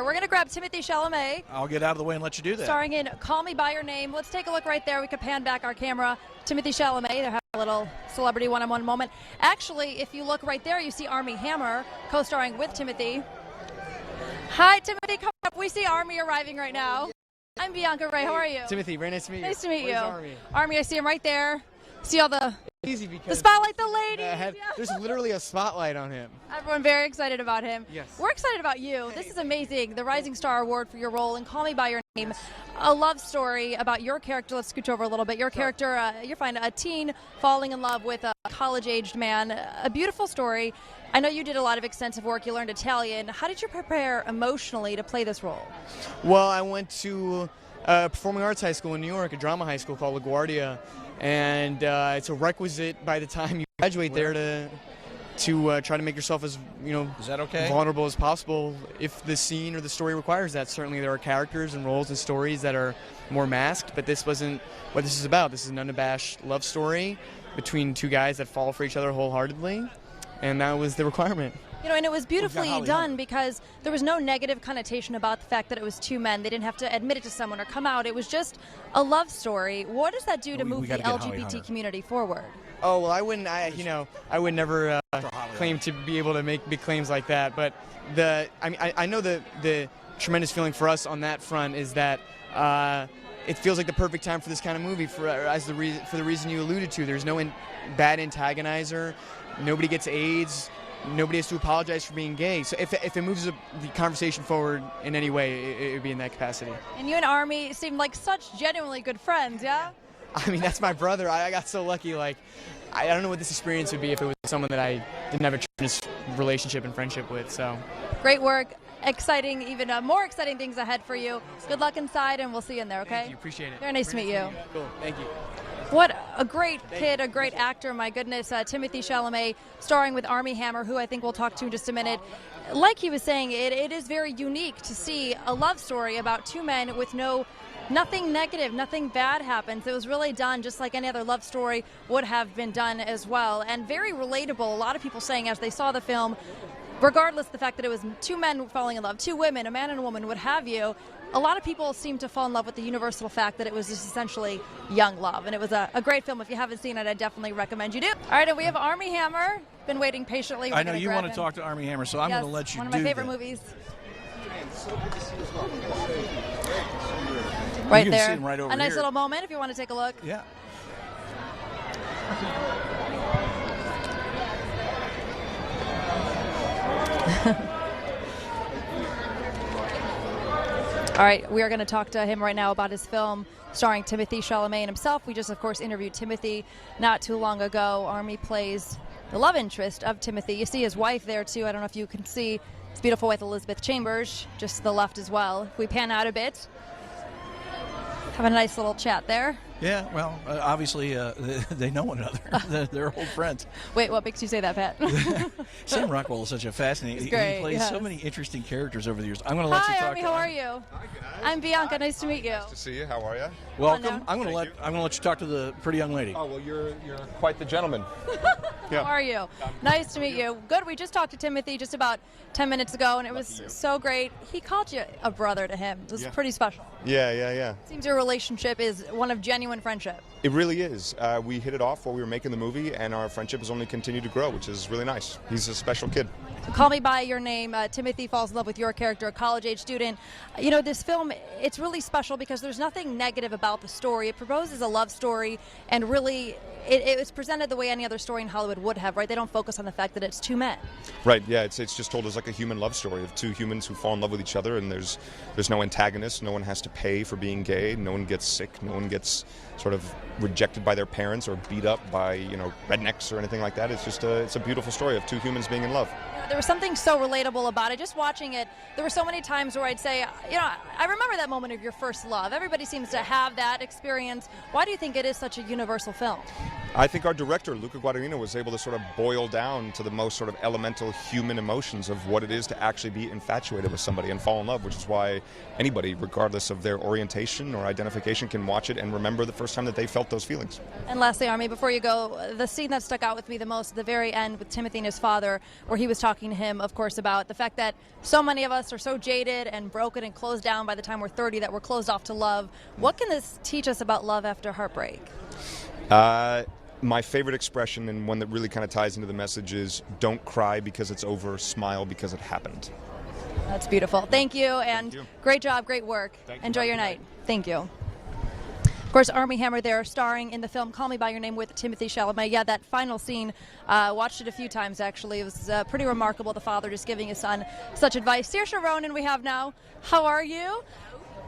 We're going to grab Timothée Chalamet. I'll get out of the way and let you do that. Starring in Call Me By Your Name. Let's take a look right there. We could pan back our camera. Timothée Chalamet. They're having a little celebrity one-on-one moment. Actually, if you look right there, you see Armie Hammer co-starring with Timothée. Hi, Timothée. Come up. We see Armie arriving right now. I'm Bianca Ray. How are you? Timothée, very nice to meet you. Nice to meet you. Armie? Armie, I see him right there. See all the Easy because spotlight, the ladies. There's literally a spotlight on him. Everyone very excited about him. Yes. We're excited about you. This is amazing. The Rising Star Award for your role in Call Me By Your Name. A love story about your character. Let's scooch over a little bit. Your character, you're fine, a teen falling in love with a college-aged man. A beautiful story. I know you did a lot of extensive work. You learned Italian. How did you prepare emotionally to play this role? Well, I went to a performing arts high school in New York, a drama high school called LaGuardia, and it's a requisite by the time you graduate there to try to make yourself as Is that okay? vulnerable as possible if the scene or the story requires that. Certainly there are characters and roles and stories that are more masked, but this wasn't what this is about. This is an unabashed love story between two guys that fall for each other wholeheartedly, and that was the requirement. And it was beautifully done because there was no negative connotation about the fact that it was two men. They didn't have to admit it to someone or come out. It was just a love story. What does that do to move the LGBT community forward? Oh, well, I would never claim to be able to make big claims like that. But I know the tremendous feeling for us on that front is that it feels like the perfect time for this kind of movie for the reason you alluded to. There's no bad antagonizer. Nobody gets AIDS. Nobody has to apologize for being gay. So if it moves the conversation forward in any way, it would be in that capacity. And you and Armie seem like such genuinely good friends, yeah? I mean, that's my brother. I got so lucky. Like, I don't know what this experience would be if it was someone that I didn't have a tremendous relationship and friendship with. So, great work. Exciting, even more exciting things ahead for you. Good luck inside, and we'll see you in there, okay? Thank you. Appreciate it. Very nice to meet you. Cool. Thank you. What a great kid, a great actor, my goodness. Timothée Chalamet, starring with Armie Hammer, who I think we'll talk to in just a minute. Like he was saying, it is very unique to see a love story about two men with nothing negative, nothing bad happens. It was really done just like any other love story would have been done as well, and very relatable. A lot of people saying as they saw the film, regardless of the fact that it was two men falling in love, two women, a man and a woman, what have you, a lot of people seem to fall in love with the universal fact that it was just essentially young love. And it was a great film. If you haven't seen it, I definitely recommend you do. All right, and we have Armie Hammer. Been waiting patiently. I know you want to talk to Armie Hammer, so I'm going to let you do that. One of my favorite movies. Right there. See him right over a nice here. Little moment if you want to take a look. Yeah. All right, we are going to talk to him right now about his film starring Timothée Chalamet and himself. We just, of course, interviewed Timothée not too long ago. Armie plays the love interest of Timothée. You see his wife there, too. I don't know if you can see his beautiful wife, Elizabeth Chambers, just to the left as well. If we pan out a bit, have a nice little chat there. Yeah, well, obviously they know one another. They're old friends. Wait, what makes you say that, Pat? Sam Rockwell is such a fascinating. He's great, he plays so many interesting characters over the years. I'm going to let you talk. Hi, Armie. How are you? Hi, guys. I'm Bianca. Nice to meet you. Nice to see you. How are you? Welcome. I'm going to let you talk to the pretty young lady. Oh well, you're quite the gentleman. Yeah. How are you? Nice to meet you. Good. We just talked to Timothée just about 10 minutes ago, and it was so great. He called you a brother to him. It was pretty special. Yeah. Seems your relationship is one of genuine friendship. It really is. We hit it off while we were making the movie, and our friendship has only continued to grow, which is really nice. He's a special kid. Call Me By Your Name. Timothée falls in love with your character, a college-age student. This film, it's really special because there's nothing negative about the story. It proposes a love story, and really, it was presented the way any other story in Hollywood would have, right? They don't focus on the fact that it's two men. Right, yeah, it's just told as like a human love story of two humans who fall in love with each other, and there's no antagonist, no one has to pay for being gay, no one gets sick, no one gets sort of rejected by their parents or beat up by, rednecks or anything like that. It's just it's a beautiful story of two humans being in love. There was something so relatable about it. Just watching it, there were so many times where I'd say, I remember that moment of your first love. Everybody seems to have that experience. Why do you think it is such a universal film? I think our director, Luca Guadagnino, was able to sort of boil down to the most sort of elemental human emotions of what it is to actually be infatuated with somebody and fall in love, which is why anybody, regardless of their orientation or identification, can watch it and remember the first time that they felt those feelings. And lastly, Armie, before you go, the scene that stuck out with me the most at the very end with Timothy and his father, where he was talking asking him, of course, about the fact that so many of us are so jaded and broken and closed down by the time we're 30 that we're closed off to love. What can this teach us about love after heartbreak? My favorite expression, and one that really kind of ties into the message, is don't cry because it's over, smile because it happened. That's beautiful. Thank you, and you. great job, great work. Thank you. Enjoy your night. Thank you. Of course, Armie Hammer there, starring in the film Call Me By Your Name with Timothée Chalamet. Yeah, that final scene, watched it a few times, actually. It was pretty remarkable, the father just giving his son such advice. Saoirse Ronan we have now. How are you?